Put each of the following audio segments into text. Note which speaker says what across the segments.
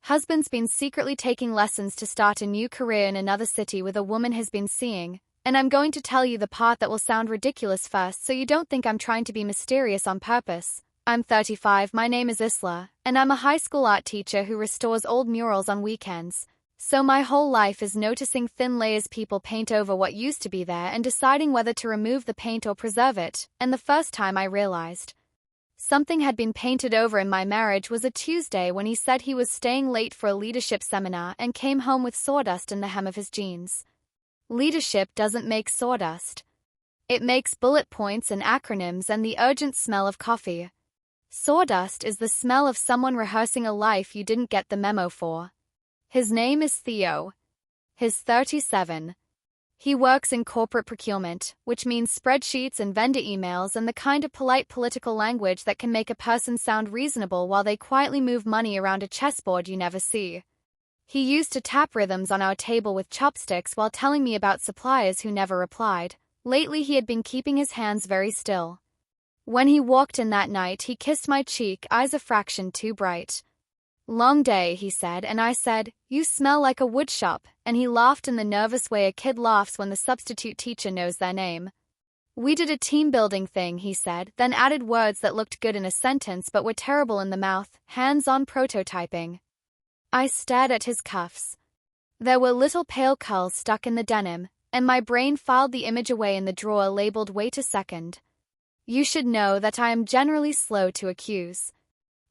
Speaker 1: Husband's been secretly taking lessons to start a new career in another city with a woman he's been seeing, and I'm going to tell you the part that will sound ridiculous first so you don't think I'm trying to be mysterious on purpose. I'm 35, my name is Isla, and I'm a high school art teacher who restores old murals on weekends. So my whole life is noticing thin layers people paint over what used to be there and deciding whether to remove the paint or preserve it, and the first time I realized something had been painted over in my marriage was a Tuesday when he said he was staying late for a leadership seminar and came home with sawdust in the hem of his jeans. Leadership doesn't make sawdust. It makes bullet points and acronyms and the urgent smell of coffee. Sawdust is the smell of someone rehearsing a life you didn't get the memo for. His name is Theo. He's 37. He works in corporate procurement, which means spreadsheets and vendor emails and the kind of polite political language that can make a person sound reasonable while they quietly move money around a chessboard you never see. He used to tap rhythms on our table with chopsticks while telling me about suppliers who never replied. Lately he had been keeping his hands very still. When he walked in that night, he kissed my cheek, eyes a fraction too bright. "Long day," he said, and I said, "You smell like a woodshop," and he laughed in the nervous way a kid laughs when the substitute teacher knows their name. "We did a team-building thing," he said, then added words that looked good in a sentence but were terrible in the mouth, "hands-on prototyping." I stared at his cuffs. There were little pale curls stuck in the denim, and my brain filed the image away in the drawer labeled "Wait a second." You should know that I am generally slow to accuse.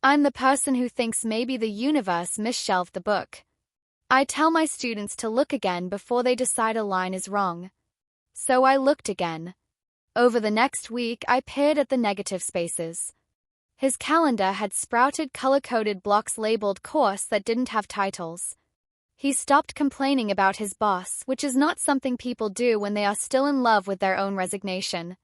Speaker 1: I'm the person who thinks maybe the universe misshelved the book. I tell my students to look again before they decide a line is wrong. So I looked again. Over the next week, I peered at the negative spaces. His calendar had sprouted color-coded blocks labeled course that didn't have titles. He stopped complaining about his boss, which is not something people do when they are still in love with their own resignation.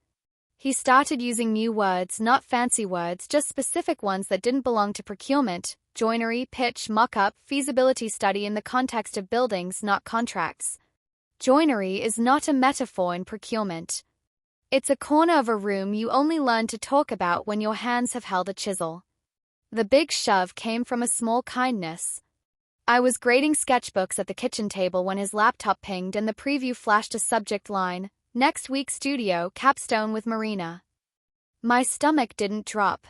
Speaker 1: He started using new words, not fancy words, just specific ones that didn't belong to procurement: joinery, pitch, mock-up, feasibility study in the context of buildings, not contracts. Joinery is not a metaphor in procurement. It's a corner of a room you only learn to talk about when your hands have held a chisel. The big shove came from a small kindness. I was grading sketchbooks at the kitchen table when his laptop pinged and the preview flashed a subject line: "Next week studio, capstone with Marina." My stomach didn't drop.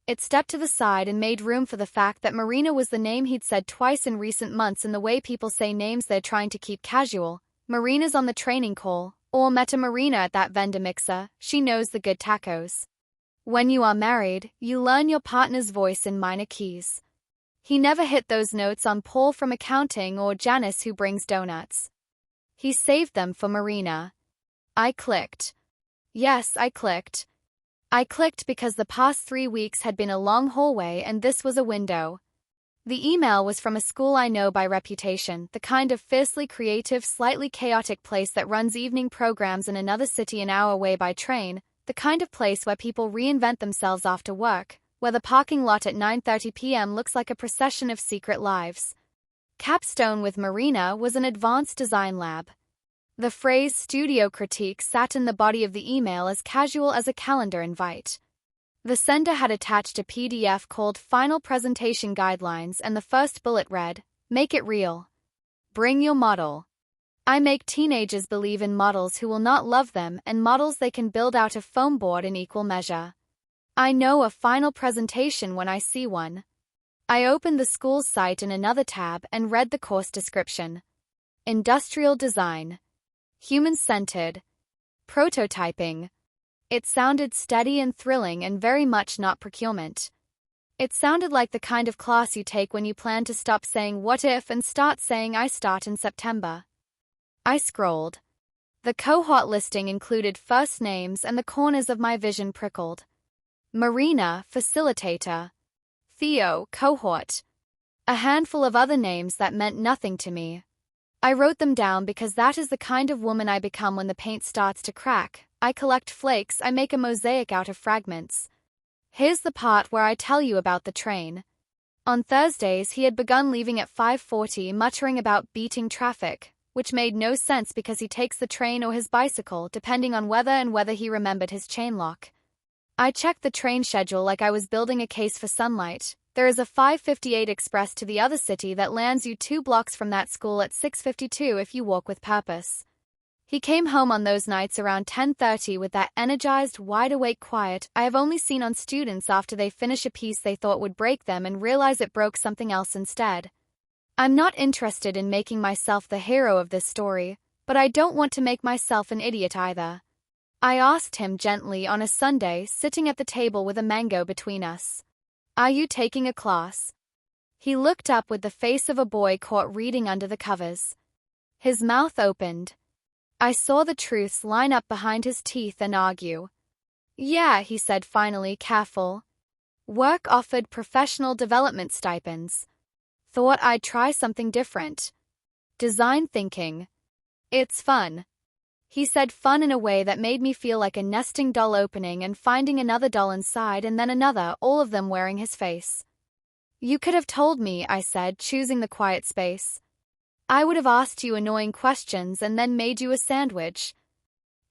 Speaker 1: It stepped to the side and made room for the fact that Marina was the name he'd said twice in recent months in the way people say names they're trying to keep casual. "Marina's on the training call," or "Met a Marina at that vendor mixer, she knows the good tacos." When you are married, you learn your partner's voice in minor keys. He never hit those notes on Paul from accounting or Janice who brings donuts. He saved them for Marina. I clicked. Yes, I clicked. I clicked because the past 3 weeks had been a long hallway and this was a window. The email was from a school I know by reputation, the kind of fiercely creative, slightly chaotic place that runs evening programs in another city an hour away by train, the kind of place where people reinvent themselves after work, where the parking lot at 9:30 p.m. looks like a procession of secret lives. Capstone with Marina was an advanced design lab. The phrase studio critique sat in the body of the email as casual as a calendar invite. The sender had attached a PDF called Final Presentation Guidelines and the first bullet read, "Make it real. Bring your model." I make teenagers believe in models who will not love them and models they can build out of foam board in equal measure. I know a final presentation when I see one. I opened the school's site in another tab and read the course description. Industrial design. Human-centered. Prototyping. It sounded steady and thrilling and very much not procurement. It sounded like the kind of class you take when you plan to stop saying "what if" and start saying "I start in September." I scrolled. The cohort listing included first names and the corners of my vision prickled. Marina, facilitator. Theo, cohort. A handful of other names that meant nothing to me. I wrote them down because that is the kind of woman I become when the paint starts to crack. I collect flakes, I make a mosaic out of fragments. Here's the part where I tell you about the train. On Thursdays he had begun leaving at 5:40 muttering about beating traffic, which made no sense because he takes the train or his bicycle depending on whether he remembered his chain lock. I checked the train schedule like I was building a case for sunlight, There is a 5:58 express to the other city that lands you 2 blocks from that school at 6:52 if you walk with purpose. He came home on those nights around 10:30 with that energized, wide-awake quiet I have only seen on students after they finish a piece they thought would break them and realize it broke something else instead. I'm not interested in making myself the hero of this story, but I don't want to make myself an idiot either. I asked him gently on a Sunday, sitting at the table with a mango between us. Are you taking a class? He looked up with the face of a boy caught reading under the covers. His mouth opened. I saw the truths line up behind his teeth and argue. Yeah, he said finally, careful. Work offered professional development stipends. Thought I'd try something different. Design thinking. It's fun. He said fun in a way that made me feel like a nesting doll opening and finding another doll inside and then another, all of them wearing his face. You could have told me, I said, choosing the quiet space. I would have asked you annoying questions and then made you a sandwich.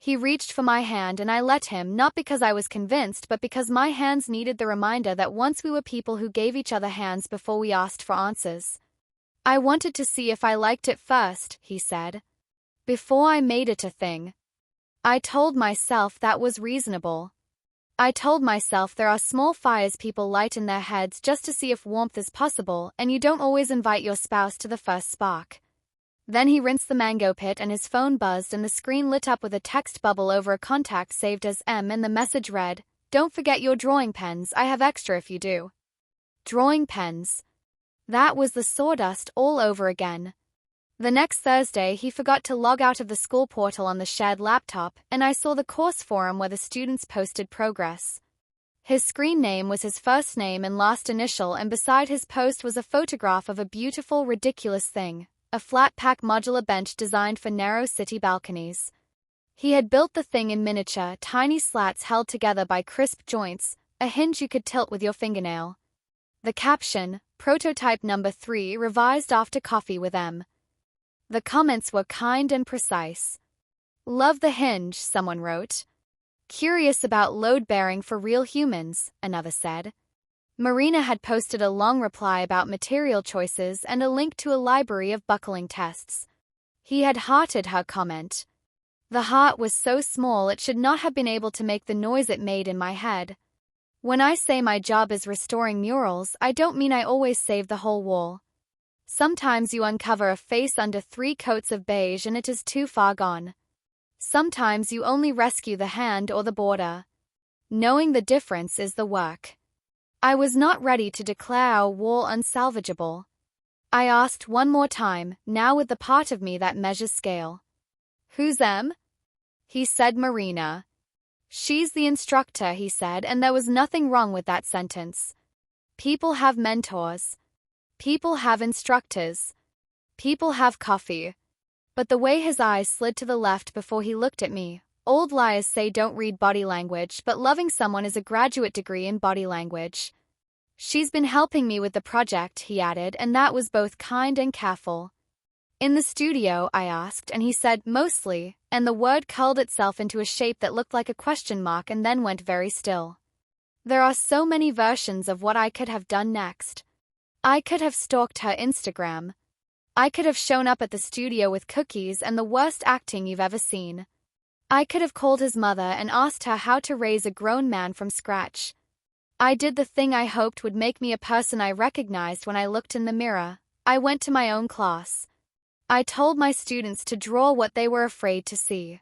Speaker 1: He reached for my hand and I let him, not because I was convinced but because my hands needed the reminder that once we were people who gave each other hands before we asked for answers. I wanted to see if I liked it first, he said. Before I made it a thing. I told myself that was reasonable. I told myself there are small fires people light in their heads just to see if warmth is possible and you don't always invite your spouse to the first spark. Then he rinsed the mango pit and his phone buzzed and the screen lit up with a text bubble over a contact saved as M and the message read, "Don't forget your drawing pens, I have extra if you do." Drawing pens. That was the sawdust all over again. The next Thursday he forgot to log out of the school portal on the shared laptop and I saw the course forum where the students posted progress. His screen name was his first name and last initial and beside his post was a photograph of a beautiful, ridiculous thing. A flat-pack modular bench designed for narrow city balconies. He had built the thing in miniature, tiny slats held together by crisp joints, a hinge you could tilt with your fingernail. The caption, Prototype Number 3 revised after coffee with M. The comments were kind and precise. Love the hinge, someone wrote. Curious about load-bearing for real humans, another said. Marina had posted a long reply about material choices and a link to a library of buckling tests. He had hearted her comment. The heart was so small it should not have been able to make the noise it made in my head. When I say my job is restoring murals, I don't mean I always save the whole wall. Sometimes you uncover a face under 3 coats of beige and it is too far gone. Sometimes you only rescue the hand or the border. Knowing the difference is the work. I was not ready to declare our wall unsalvageable. I asked one more time, now with the part of me that measures scale. Who's them? He said Marina. She's the instructor, he said, and there was nothing wrong with that sentence. People have mentors. People have instructors. People have coffee. But the way his eyes slid to the left before he looked at me, old liars say don't read body language, but loving someone is a graduate degree in body language. She's been helping me with the project, he added, and that was both kind and careful. In the studio, I asked, and he said, mostly, and the word curled itself into a shape that looked like a question mark and then went very still. There are so many versions of what I could have done next. I could have stalked her Instagram. I could have shown up at the studio with cookies and the worst acting you've ever seen. I could have called his mother and asked her how to raise a grown man from scratch. I did the thing I hoped would make me a person I recognized when I looked in the mirror. I went to my own class. I told my students to draw what they were afraid to see.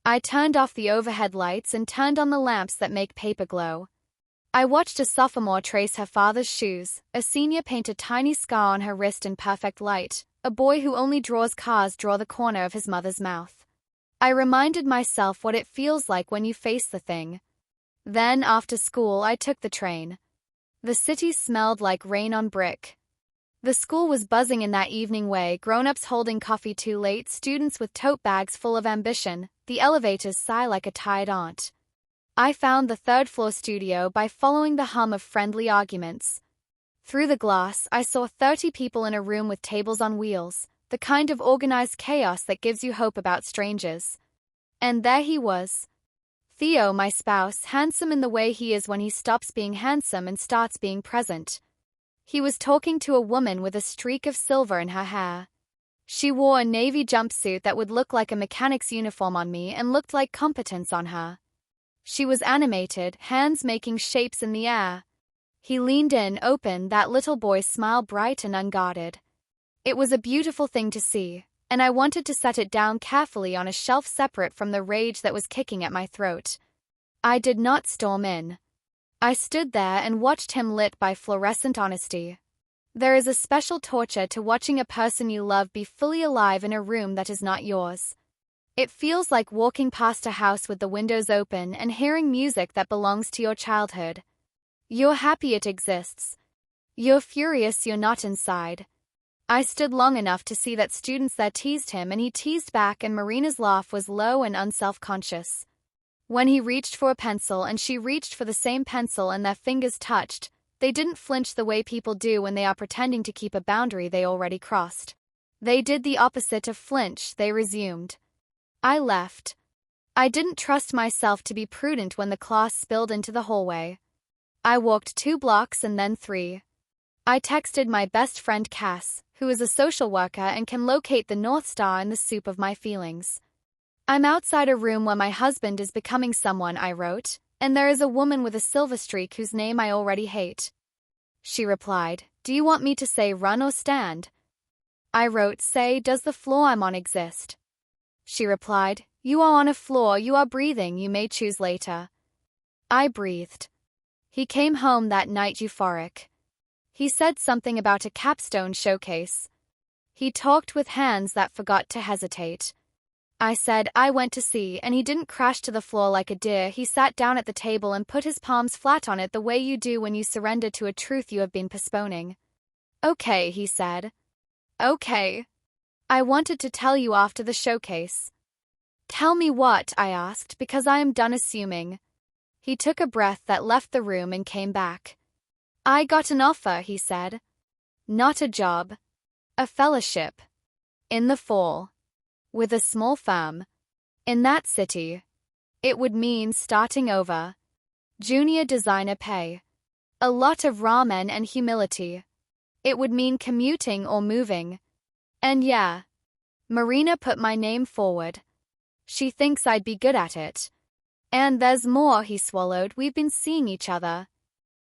Speaker 1: I turned off the overhead lights and turned on the lamps that make paper glow. I watched a sophomore trace her father's shoes, a senior paint a tiny scar on her wrist in perfect light, a boy who only draws cars draw the corner of his mother's mouth. I reminded myself what it feels like when you face the thing. Then, after school, I took the train. The city smelled like rain on brick. The school was buzzing in that evening way, grown-ups holding coffee too late, students with tote bags full of ambition, the elevators sigh like a tired aunt. I found the third-floor studio by following the hum of friendly arguments. Through the glass, I saw 30 people in a room with tables on wheels, the kind of organized chaos that gives you hope about strangers. And there he was. Theo, my spouse, handsome in the way he is when he stops being handsome and starts being present. He was talking to a woman with a streak of silver in her hair. She wore a navy jumpsuit that would look like a mechanic's uniform on me and looked like competence on her. She was animated, hands making shapes in the air. He leaned in, open, that little boy's smile bright and unguarded. It was a beautiful thing to see, and I wanted to set it down carefully on a shelf separate from the rage that was kicking at my throat. I did not storm in. I stood there and watched him lit by fluorescent honesty. There is a special torture to watching a person you love be fully alive in a room that is not yours. It feels like walking past a house with the windows open and hearing music that belongs to your childhood. You're happy it exists. You're furious you're not inside. I stood long enough to see that students there teased him and he teased back, and Marina's laugh was low and unself-conscious. When he reached for a pencil and she reached for the same pencil and their fingers touched, they didn't flinch the way people do when they are pretending to keep a boundary they already crossed. They did the opposite of flinch, they resumed. I left. I didn't trust myself to be prudent when the class spilled into the hallway. I walked 2 blocks and then 3. I texted my best friend Cass, who is a social worker and can locate the North Star in the soup of my feelings. I'm outside a room where my husband is becoming someone, I wrote, and there is a woman with a silver streak whose name I already hate. She replied, do you want me to say run or stand? I wrote, say, does the floor I'm on exist? She replied, you are on a floor, you are breathing, you may choose later. I breathed. He came home that night euphoric. He said something about a capstone showcase. He talked with hands that forgot to hesitate. I said, I went to see, and he didn't crash to the floor like a deer. He sat down at the table and put his palms flat on it the way you do when you surrender to a truth you have been postponing. Okay, he said. Okay. I wanted to tell you after the showcase. Tell me what? I asked, because I am done assuming. He took a breath that left the room and came back. I got an offer, he said. Not a job. A fellowship. In the fall. With a small firm. In that city. It would mean starting over. Junior designer pay. A lot of ramen and humility. It would mean commuting or moving. And yeah. Marina put my name forward. She thinks I'd be good at it. And there's more, he swallowed, we've been seeing each other.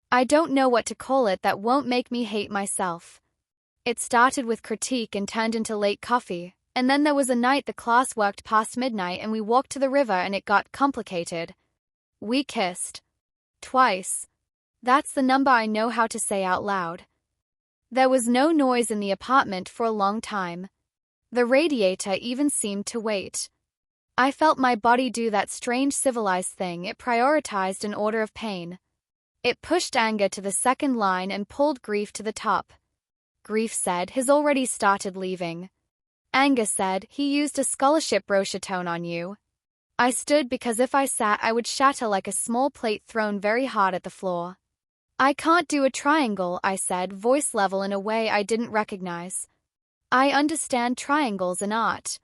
Speaker 1: I don't know what to call it that won't make me hate myself. It started with critique and turned into late coffee, and then there was a night the class worked past midnight and we walked to the river and it got complicated. We kissed. Twice. That's the number I know how to say out loud. There was no noise in the apartment for a long time. The radiator even seemed to wait. I felt my body do that strange civilized thing. It prioritized an order of pain. It pushed anger to the second line and pulled grief to the top. Grief said, he's already started leaving. Anger said, he used a scholarship brochure tone on you. I stood because if I sat I would shatter like a small plate thrown very hard at the floor. I can't do a triangle, I said, voice level in a way I didn't recognize. I understand triangles in art.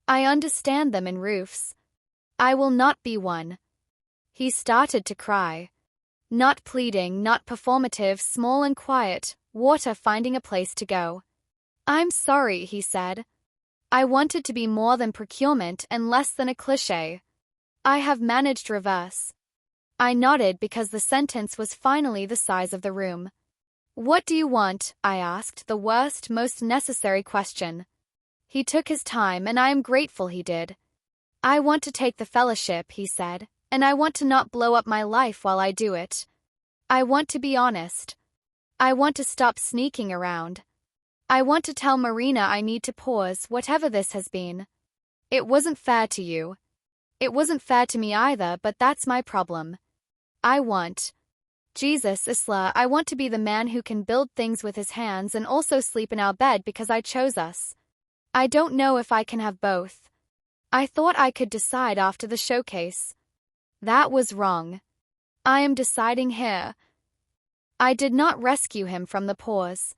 Speaker 1: I understand them in roofs. I will not be one. He started to cry. Not pleading, not performative, small and quiet, water finding a place to go. I'm sorry, he said. I wanted to be more than procurement and less than a cliché. I have managed reverse. I nodded because the sentence was finally the size of the room. What do you want? I asked, the worst, most necessary question. He took his time and I am grateful he did. I want to take the fellowship, he said, and I want to not blow up my life while I do it. I want to be honest. I want to stop sneaking around. I want to tell Marina I need to pause, whatever this has been. It wasn't fair to you. It wasn't fair to me either, but that's my problem. I want. Jesus, Isla, I want to be the man who can build things with his hands and also sleep in our bed because I chose us. I don't know if I can have both. I thought I could decide after the showcase. That was wrong. I am deciding here. I did not rescue him from the pause.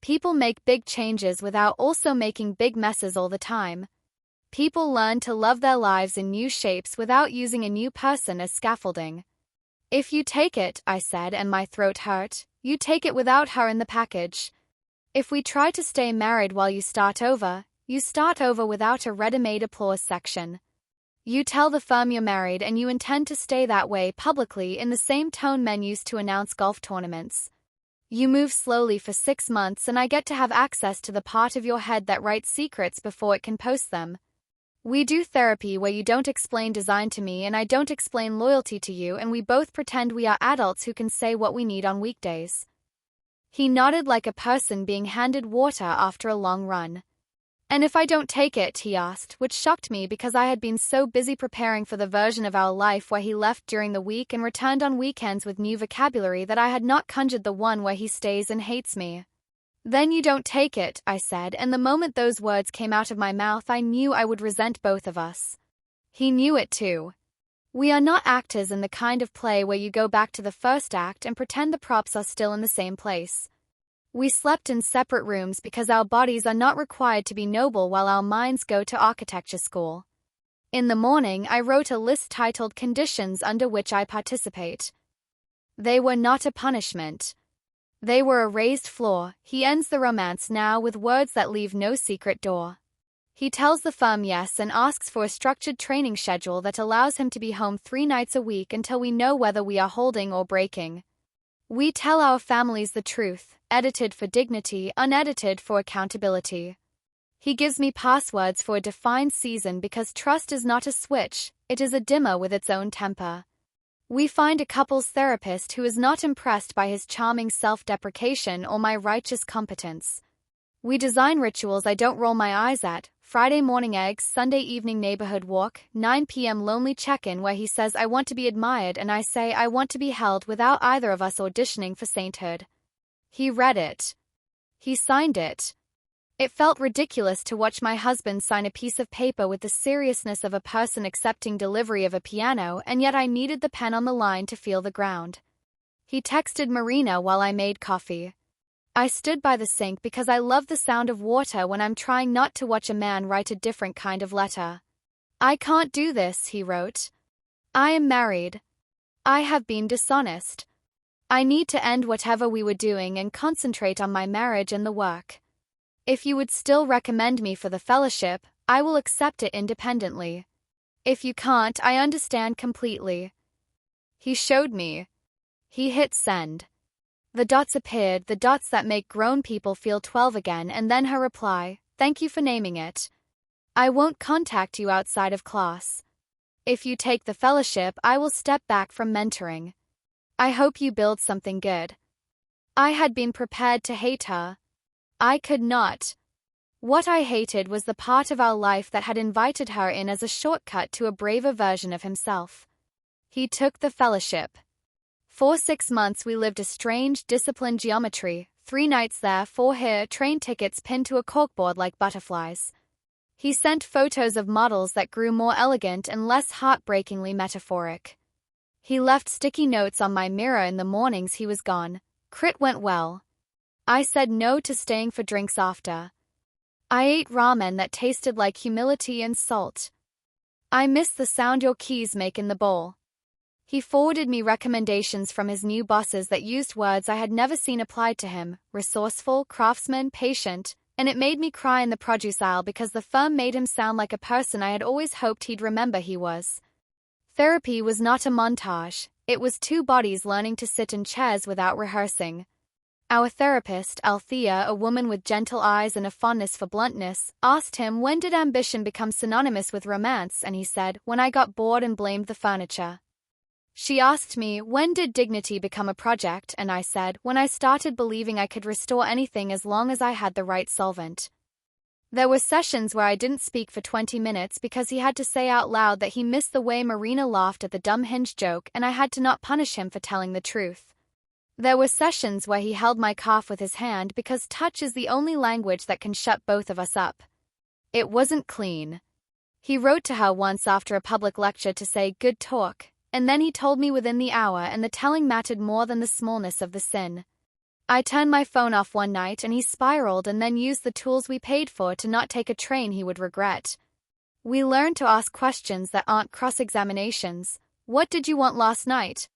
Speaker 1: People make big changes without also making big messes all the time. People learn to love their lives in new shapes without using a new person as scaffolding. If you take it, I said, and my throat hurt, you take it without her in the package. If we try to stay married while you start over without a ready-made applause section. You tell the firm you're married and you intend to stay that way publicly in the same tone men use to announce golf tournaments. You move slowly for 6 months and I get to have access to the part of your head that writes secrets before it can post them. We do therapy where you don't explain design to me and I don't explain loyalty to you and we both pretend we are adults who can say what we need on weekdays. He nodded like a person being handed water after a long run. And if I don't take it, he asked, which shocked me because I had been so busy preparing for the version of our life where he left during the week and returned on weekends with new vocabulary that I had not conjured the one where he stays and hates me. Then you don't take it, I said, and the moment those words came out of my mouth I knew I would resent both of us. He knew it too. We are not actors in the kind of play where you go back to the first act and pretend the props are still in the same place. We slept in separate rooms because our bodies are not required to be noble while our minds go to architecture school. In the morning, I wrote a list titled Conditions under which I participate. They were not a punishment. They were a raised floor. He ends the romance now with words that leave no secret door. He tells the firm yes and asks for a structured training schedule that allows him to be home 3 nights a week until we know whether we are holding or breaking. We tell our families the truth, edited for dignity, unedited for accountability. He gives me passwords for a defined season because trust is not a switch, it is a dimmer with its own temper. We find a couples therapist who is not impressed by his charming self-deprecation or my righteous competence. We design rituals I don't roll my eyes at, Friday morning eggs, Sunday evening neighborhood walk, 9 p.m. lonely check-in where he says I want to be admired and I say I want to be held without either of us auditioning for sainthood. He read it. He signed it. It felt ridiculous to watch my husband sign a piece of paper with the seriousness of a person accepting delivery of a piano, and yet I needed the pen on the line to feel the ground. He texted Marina while I made coffee. I stood by the sink because I love the sound of water when I'm trying not to watch a man write a different kind of letter. I can't do this, he wrote. I am married. I have been dishonest. I need to end whatever we were doing and concentrate on my marriage and the work. If you would still recommend me for the fellowship, I will accept it independently. If you can't, I understand completely. He showed me. He hit send. The dots appeared, the dots that make grown people feel 12 again, and then her reply, thank you for naming it. I won't contact you outside of class. If you take the fellowship, I will step back from mentoring. I hope you build something good. I had been prepared to hate her. I could not. What I hated was the part of our life that had invited her in as a shortcut to a braver version of himself. He took the fellowship. For 6 months we lived a strange, disciplined geometry, 3 nights there, 4 here, train tickets pinned to a corkboard like butterflies. He sent photos of models that grew more elegant and less heartbreakingly metaphoric. He left sticky notes on my mirror in the mornings he was gone. Crit went well. I said no to staying for drinks after. I ate ramen that tasted like humility and salt. I missed the sound your keys make in the bowl. He forwarded me recommendations from his new bosses that used words I had never seen applied to him, resourceful, craftsman, patient, and it made me cry in the produce aisle because the firm made him sound like a person I had always hoped he'd remember he was. Therapy was not a montage, it was 2 bodies learning to sit in chairs without rehearsing. Our therapist, Althea, a woman with gentle eyes and a fondness for bluntness, asked him when did ambition become synonymous with romance, and he said, when I got bored and blamed the furniture. She asked me, when did dignity become a project, and I said, when I started believing I could restore anything as long as I had the right solvent. There were sessions where I didn't speak for 20 minutes because he had to say out loud that he missed the way Marina laughed at the dumb hinge joke and I had to not punish him for telling the truth. There were sessions where he held my cough with his hand because touch is the only language that can shut both of us up. It wasn't clean. He wrote to her once after a public lecture to say, good talk. And then he told me within the hour, and the telling mattered more than the smallness of the sin. I turned my phone off one night and he spiraled and then used the tools we paid for to not take a train he would regret. We learned to ask questions that aren't cross-examinations. What did you want last night?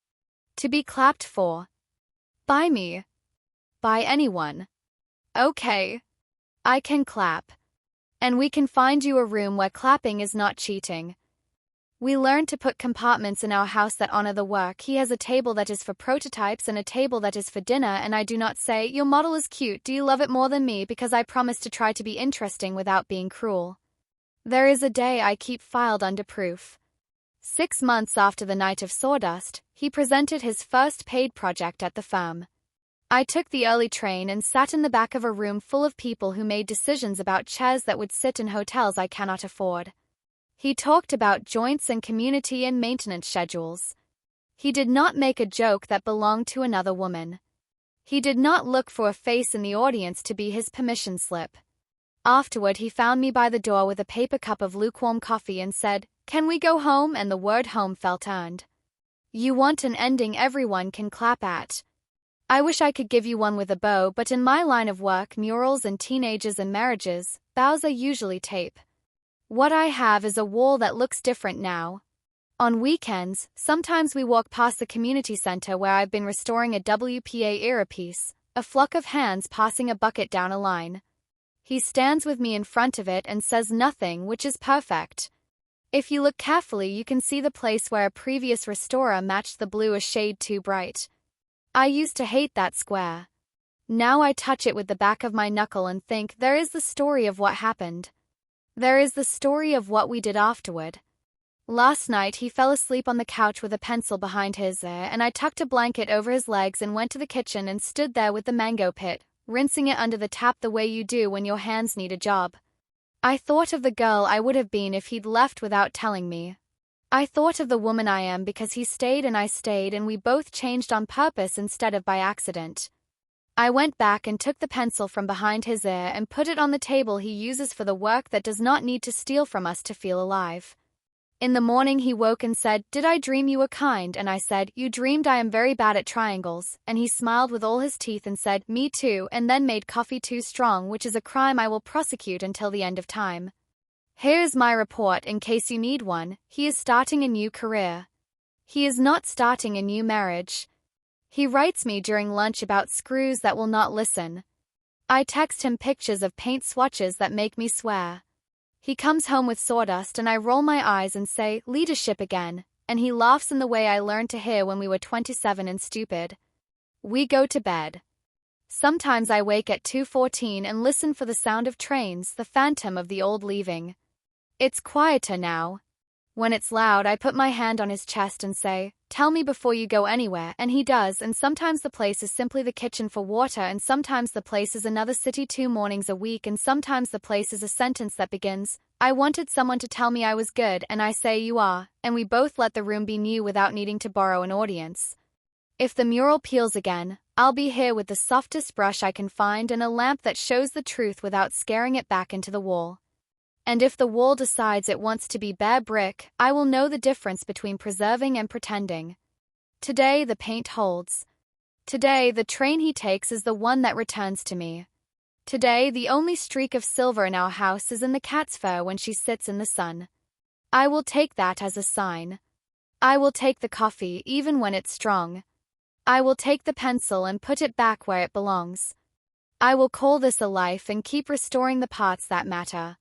Speaker 1: To be clapped for. By me. By anyone. Okay. I can clap. And we can find you a room where clapping is not cheating. We learned to put compartments in our house that honor the work. He has a table that is for prototypes and a table that is for dinner, and I do not say, your model is cute, do you love it more than me, because I promise to try to be interesting without being cruel. There is a day I keep filed under proof. 6 months after the Night of Sawdust, he presented his first paid project at the firm. I took the early train and sat in the back of a room full of people who made decisions about chairs that would sit in hotels I cannot afford. He talked about joints and community and maintenance schedules. He did not make a joke that belonged to another woman. He did not look for a face in the audience to be his permission slip. Afterward, he found me by the door with a paper cup of lukewarm coffee and said, "Can we go home?" And the word home felt earned. You want an ending everyone can clap at. I wish I could give you one with a bow, but in my line of work, murals and teenagers and marriages, bows are usually tape. What I have is a wall that looks different now. On weekends, sometimes we walk past the community center where I've been restoring a WPA era piece, a flock of hands passing a bucket down a line. He stands with me in front of it and says nothing, which is perfect. If you look carefully, you can see the place where a previous restorer matched the blue a shade too bright. I used to hate that square. Now I touch it with the back of my knuckle and think, there is the story of what happened. There is the story of what we did afterward. Last night he fell asleep on the couch with a pencil behind his ear, and I tucked a blanket over his legs and went to the kitchen and stood there with the mango pit, rinsing it under the tap the way you do when your hands need a job. I thought of the girl I would have been if he'd left without telling me. I thought of the woman I am because he stayed and I stayed, and we both changed on purpose instead of by accident. I went back and took the pencil from behind his ear and put it on the table he uses for the work that does not need to steal from us to feel alive. In the morning he woke and said, "Did I dream you were kind?" And I said, "You dreamed I am very bad at triangles." And he smiled with all his teeth and said, "Me too," and then made coffee too strong, which is a crime I will prosecute until the end of time. Here's my report in case you need one. He is starting a new career. He is not starting a new marriage. He writes me during lunch about screws that will not listen. I text him pictures of paint swatches that make me swear. He comes home with sawdust and I roll my eyes and say, "Leadership again," and he laughs in the way I learned to hear when we were 27 and stupid. We go to bed. Sometimes I wake at 2:14 and listen for the sound of trains, the phantom of the old leaving. It's quieter now. When it's loud, I put my hand on his chest and say, "Tell me before you go anywhere," and he does, and sometimes the place is simply the kitchen for water, and sometimes the place is another city 2 mornings a week, and sometimes the place is a sentence that begins, "I wanted someone to tell me I was good," and I say, "You are," and we both let the room be new without needing to borrow an audience. If the mural peels again, I'll be here with the softest brush I can find and a lamp that shows the truth without scaring it back into the wall. And if the wall decides it wants to be bare brick, I will know the difference between preserving and pretending. Today the paint holds. Today the train he takes is the one that returns to me. Today the only streak of silver in our house is in the cat's fur when she sits in the sun. I will take that as a sign. I will take the coffee even when it's strong. I will take the pencil and put it back where it belongs. I will call this a life and keep restoring the parts that matter.